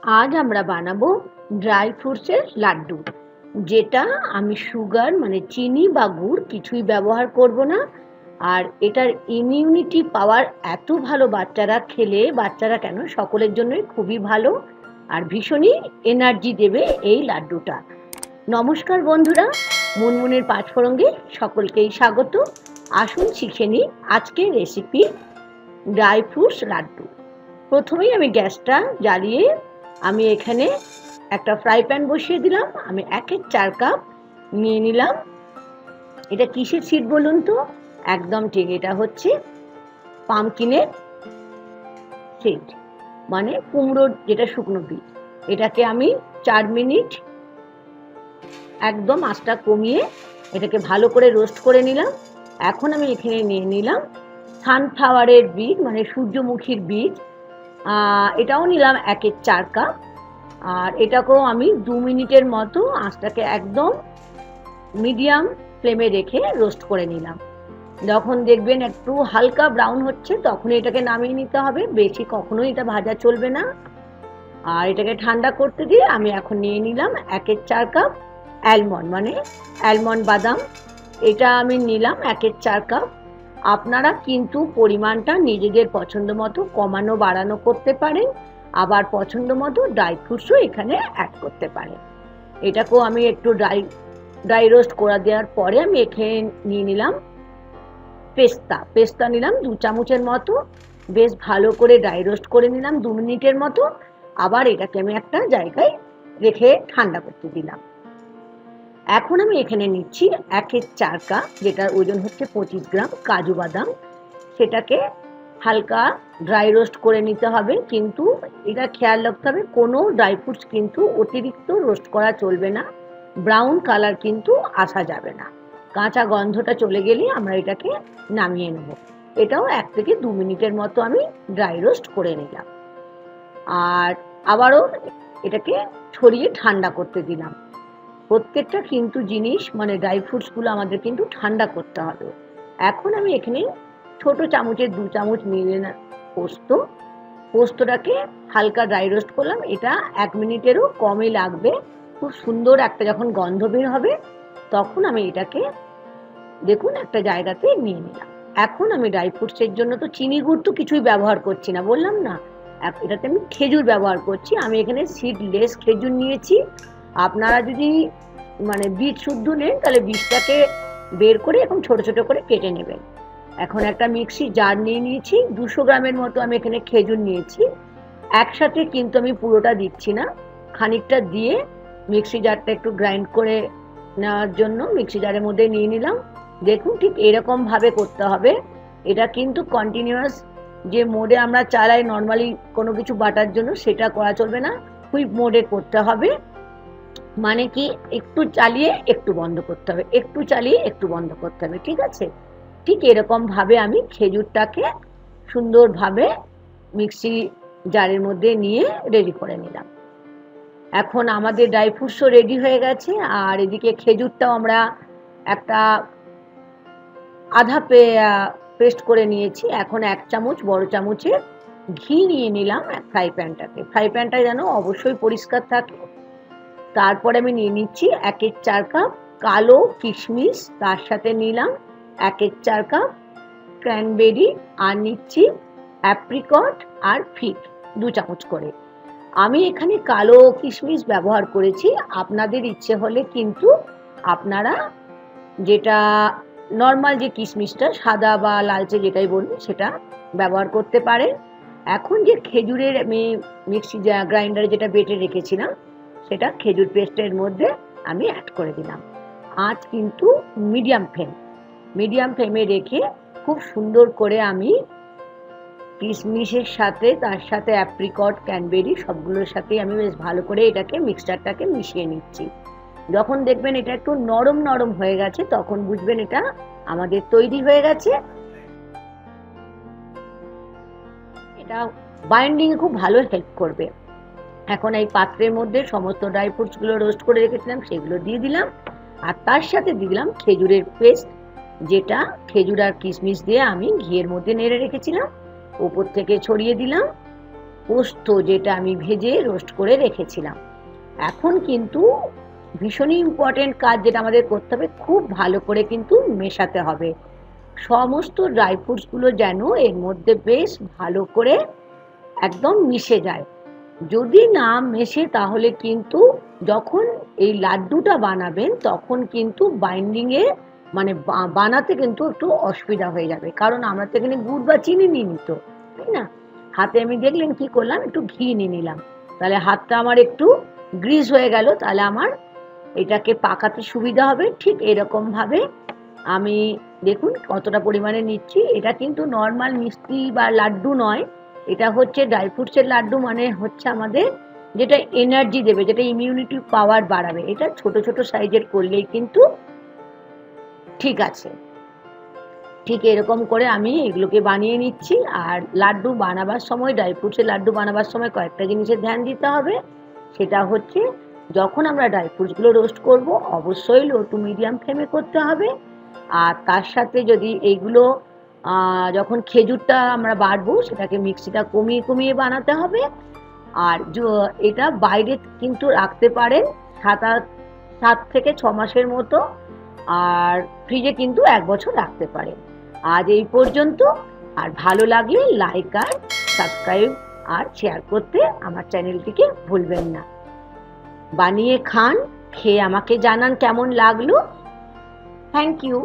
আজ আমরা বানাবো ড্রাই ফ্রুটসের লাড্ডু, যেটা আমি সুগার মানে চিনি বা গুড় কিছুই ব্যবহার করব না। আর এটার ইমিউনিটি পাওয়ার এত ভালো, বাচ্চারা কেন সকলের জন্যই খুবই ভালো আর ভীষণই এনার্জি দেবে এই লাড্ডুটা। নমস্কার বন্ধুরা, মুনমুনের পাঁচফোড়ঙ্গে সকলকেই স্বাগত। আসুন শিখে নিই আজকের রেসিপি ড্রাই ফ্রুটস লাড্ডু। প্রথমেই আমি গ্যাসটা জ্বালিয়ে আমি এখানে একটা ফ্রাই প্যান বসিয়ে দিলাম। আমি 1/4 কাপ নিয়ে নিলাম। এটা কিসের সিড বলুন তো? একদম ঠিক, এটা হচ্ছে পামকিনের সিড, মানে কুমড়োর যেটা শুকনো বীজ। এটাকে আমি 4 মিনিট একদম আঁচটা কমিয়ে এটাকে ভালো করে রোস্ট করে নিলাম। এখন আমি এখানে নিয়ে নিলাম সানফ্লাওয়ারের বীজ, মানে সূর্যমুখীর বীজ। এটাও নিলাম 1/4 কাপ। আর এটাকেও আমি 2 মিনিটের মতো আঁচটাকে একদম মিডিয়াম ফ্লেমে রেখে রোস্ট করে নিলাম। যখন দেখবেন একটু হালকা ব্রাউন হচ্ছে তখন এটাকে নামিয়ে নিতে হবে, বেশি কখনোই এটা ভাজা চলবে না। আর এটাকে ঠান্ডা করতে দিয়ে আমি এখন নিয়ে নিলাম 1/4 কাপ অ্যালমন্ড, মানে অ্যালমন্ড বাদাম। এটা আমি নিলাম 1/4 কাপ। আপনারা কিন্তু পরিমাণটা নিজেদের পছন্দ মতো কমানো বাড়ানো করতে পারেন, আবার পছন্দ মতো ড্রাই ফ্রুটসও এখানে অ্যাড করতে পারেন। এটাকেও আমি একটু ড্রাই রোস্ট করে দেওয়ার পরে আমি এখানে নিয়ে নিলাম পেস্তা নিলাম 2 চামচের মতো। বেশ ভালো করে ড্রাই রোস্ট করে নিলাম 2 মিনিটের মতো। আবার এটাকে আমি একটা জায়গায় রেখে ঠান্ডা করতে দিলাম। এখন আমি এখানে নিচ্ছি 1/4 কাপ, যেটার ওজন হচ্ছে 25 গ্রাম কাজু বাদাম। সেটাকে হালকা ড্রাই রোস্ট করে নিতে হবে, কিন্তু এটা খেয়াল রাখতে হবে কোনো ড্রাই ফ্রুটস কিন্তু অতিরিক্ত রোস্ট করা চলবে না, ব্রাউন কালার কিন্তু আসা যাবে না। কাঁচা গন্ধটা চলে গেলে আমরা এটাকে নামিয়ে নেব। এটাও 1 থেকে 2 মিনিটের মতো আমি ড্রাই রোস্ট করে নিলাম। আর আবারও এটাকে ছড়িয়ে ঠান্ডা করতে দিলাম। প্রত্যেকটা কিন্তু জিনিস মানে ড্রাই ফ্রুটসগুলো আমাদের কিন্তু ঠান্ডা করতে হবে। এখন আমি এখানে ছোট চামচের 2 চামচ নিয়ে নিলাম পোস্তটাকে হালকা ড্রাই রোস্ট করলাম। এটা 1 মিনিটেরও কমই লাগবে। খুব সুন্দর একটা যখন গন্ধ বের হবে তখন আমি এটাকে দেখুন একটা জায়গাতে নিয়ে নিলাম। এখন আমি ড্রাই ফ্রুটসের জন্য তো চিনি গুড় তো কিছুই ব্যবহার করছি না, বললাম না। এটাতে আমি খেজুর ব্যবহার করছি। আমি এখানে সিডলেস খেজুর নিয়েছি। আপনারা যদি মানে বীজ শুদ্ধ নেন তাহলে বীজটাকে বের করে এখন ছোট ছোট করে কেটে নেবেন। এখন একটা মিক্সি জার নিয়ে নিয়েছি, 200 গ্রামের মতো আমি এখানে খেজুর নিয়েছি। একসাথে কিন্তু আমি পুরোটা দিচ্ছি না, খানিকটা দিয়ে মিক্সি জারটা একটু গ্রাইন্ড করে নেওয়ার জন্য মিক্সি জারের মধ্যে নিয়ে নিলাম। দেখুন ঠিক এরকম ভাবে করতে হবে। এটা কিন্তু কন্টিনিউয়াস যে মোডে আমরা চালাই নর্মালি কোনো কিছু বাটার জন্য সেটা করা চলবে না, হুইপ মোডে করতে হবে। মানে কি একটু চালিয়ে একটু বন্ধ করতে হবে, একটু চালিয়ে একটু বন্ধ করতে হবে, ঠিক আছে? ঠিক এরকম ভাবে আমি খেজুরটাকে সুন্দরভাবে মিক্সি জারের মধ্যে নিয়ে রেডি করে নিলাম। এখন আমাদের ড্রাই ফ্রুটসও রেডি হয়ে গেছে। আর এদিকে খেজুরটাও আমরা একটা আধা পেস্ট করে নিয়েছি। এখন 1 চামচ বড় চামচের ঘি নিয়ে নিলাম ফ্রাই প্যানটা যেন অবশ্যই পরিষ্কার থাকে। তারপরে আমি নিয়ে নিচ্ছি 1/4 কাপ কালো কিশমিশ, তার সাথে নিলাম 1/4 কাপ ক্র্যানবেরি, আর নিচ্ছি অ্যাপ্রিকট আর ফিগ 2 চামচ করে। আমি এখানে কালো কিশমিশ ব্যবহার করেছি। আপনাদের ইচ্ছে হলে কিন্তু আপনারা যেটা নর্মাল যে কিশমিশটা সাদা বা লালচে যেটাই বলুন সেটা ব্যবহার করতে পারেন। এখন যে খেজুরের আমি মিক্সি গ্রাইন্ডারে যেটা বেটে রেখেছিলাম সেটা খেজুর পেস্টের মধ্যে আমি অ্যাড করে দিলাম। আঁচ কিন্তু মিডিয়াম ফ্লেমে রেখে খুব সুন্দর করে আমি কিশমিশের সাথে তার সাথে অ্যাপ্রিকট ক্যানবেরি সবগুলোর সাথে আমি বেশ ভালো করে এটাকে মিক্সচারটাকে মিশিয়ে নিচ্ছি। যখন দেখবেন এটা একটু নরম নরম হয়ে গেছে তখন বুঝবেন এটা আমাদের তৈরি হয়ে গেছে। এটা বাইন্ডিং এ খুব ভালো হেল্প করবে। এখন এই পাত্রের মধ্যে সমস্ত ড্রাই ফ্রুটসগুলো রোস্ট করে রেখেছিলাম সেগুলো দিয়ে দিলাম। আর তার সাথে দিয়ে দিলাম খেজুরের পেস্ট, যেটা খেজুর আর কিশমিশ দিয়ে আমি ঘিয়ের মধ্যে নেড়ে রেখেছিলাম, উপর থেকে ছড়িয়ে দিলাম। পোস্ত যেটা আমি ভেজে রোস্ট করে রেখেছিলাম। এখন কিন্তু ভীষণই ইম্পর্টেন্ট কাজ যেটা আমাদের করতে হবে, খুব ভালো করে কিন্তু মেশাতে হবে। সমস্ত ড্রাই ফ্রুটসগুলো যেন এর মধ্যে বেশ ভালো করে একদম মিশে যায়। যদি না মেশে তাহলে কিন্তু যখন এই লাড্ডুটা বানাবেন তখন কিন্তু বাইন্ডিংয়ে মানে বানাতে কিন্তু একটু অসুবিধা হয়ে যাবে, কারণ আমরা তো এখানে গুড় বা চিনি নিই তো, তাই না? হাতে আমি দেখলেন কি করলাম, একটু ঘি নিয়ে নিলাম, তাহলে হাতটা আমার একটু গ্রিস হয়ে গেল, তাহলে আমার এটাকে পাকাতে সুবিধা হবে। ঠিক এরকমভাবে আমি দেখুন কতটা পরিমাণে নিচ্ছি। এটা কিন্তু নর্মাল মিষ্টি বা লাড্ডু নয়, এটা হচ্ছে ড্রাই ফ্রুটসের লাড্ডু, মানে হচ্ছে আমাদের যেটা এনার্জি দেবে, যেটা ইমিউনিটি পাওয়ার বাড়াবে। এটা ছোট ছোট সাইজের করলেই কিন্তু ঠিক আছে। ঠিক এরকম করে আমি এগুলোকে বানিয়ে নিচ্ছি। আর লাড্ডু বানাবার সময়, ড্রাই ফ্রুটসের লাড্ডু বানাবার সময় কয়েকটা জিনিসের ধ্যান দিতে হবে। সেটা হচ্ছে যখন আমরা ড্রাই ফ্রুটসগুলো রোস্ট করব অবশ্যই লো টু মিডিয়াম ফ্লেমে করতে হবে। আর তার সাথে যদি এইগুলো যখন খেজুরটা আমরা বাড়বো সেটাকে মিক্সিটা কমিয়ে কমিয়ে বানাতে হবে। আর এটা বাইরে কিন্তু রাখতে পারেন 7 থেকে 6 মাসের মতো, আর ফ্রিজে কিন্তু 1 বছর রাখতে পারেন। আজ এই পর্যন্ত। আর ভালো লাগলে লাইক আর সাবস্ক্রাইব আর শেয়ার করতে আমার চ্যানেলটিকে ভুলবেন না। বানিয়ে খান, খেয়ে আমাকে জানান কেমন লাগলো। Thank you.